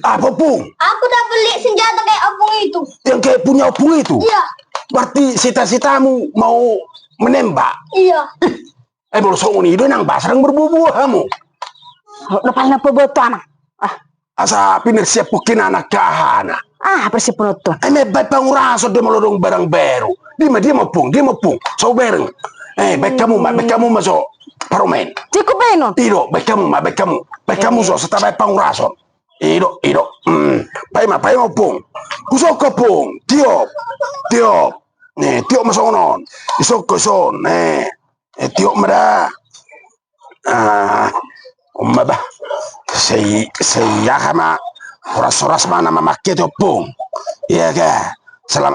Apa Opung? Aku udah beli senjata kayak Opung itu. Yang kayak punya Opung itu? Iya. Berarti cita-citamu mau menembak? Iya. Baru ini itu nang basarang berbubuh kamu. Depan apa betul anak? Asa pinir siap pukin anak kahana. Bersih penutup. Baik panguraso dia melodong barang baru. Dia mau pung. So bareng. Baik kamu masuk paromen. Cukup benon. Ido, baik kamu so setelah panguraso. Ido. Pai mau pung. Kusok ke pung. Tiop. Tiop masuk non. Isok ke son. Tiop mada. Bah. Saya kama horas mana memakai topung. Iya kan?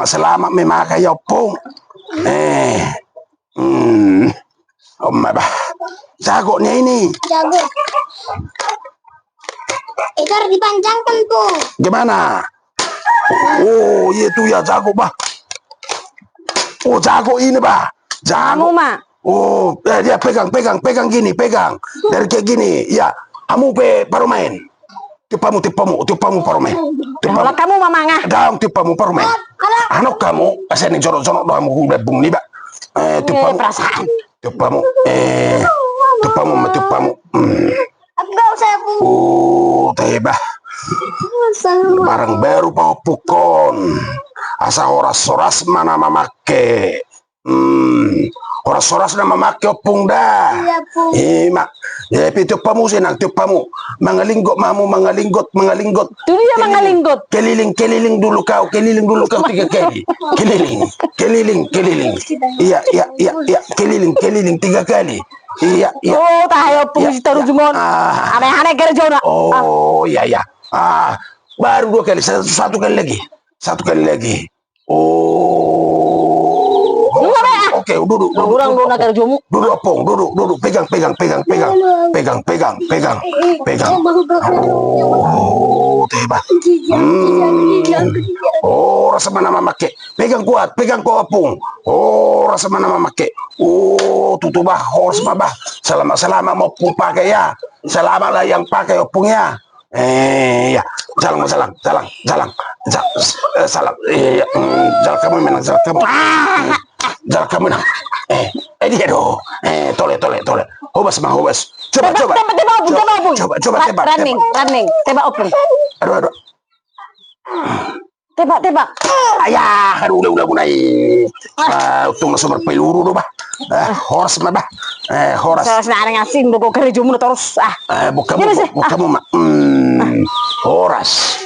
Selamat memakai topung. Bah. Jagonya ini. Jago. Itu harus dipanjangkan tuh. Gimana? Oh, itu ya jago bah. Oh, jago ini bah. Jago. Mak. Oh, dia pegang gini, pegang. Dari kayak gini, ya. Kamu paromen. Tipamu paromen. Kalau kamu mamangah. Dalam tipamu paromen. Anak kamu, asal ini jorok-jorok doang mau udah bung nih, Pak. Perasaan. Tipamu. Aku gak usah Opung. Oh, tebah. Barang baru mau pukon. Asa horas mana mamake. Horas nama make Opung dah. Iya, Pung. Mak. Ya, tiup pamu senang, tiup pamu. Mengalinggot. Itu dia mengalinggot. Keliling dulu kau 3 kali. Keliling. Iya. Keliling 3 kali. Iya. Oh, tayo Opung si taruh jumon. Aneh-aneh kerja nak. Oh, iya. Baru 2 kali, 1 kali lagi. Oh. Oke, duduk. Orang dona kerjamu. Duduk Opung, duduk. Pegang. Oh, tebak. Oh, rasa mana make. Pegang kuat Opung. Oh, rasa mana make. Oh, tutubah, horse mabah. Selama mau Opung pakai ya. Selama lah yang pakai Opung ya. Ya. Jalan. Iya. Jalan kamu menang. Jalan kamu menang. Dia doh. Tole. Hobas. Coba. Tembak. Running. Tembak Opung. Aduh. Tembak. Ayah, udah naik. Untung langsung berpeluru bah. Horas mah bah. Horas. Saya senang ngasih doko kerjamu terus. Bukamu mak. Horas.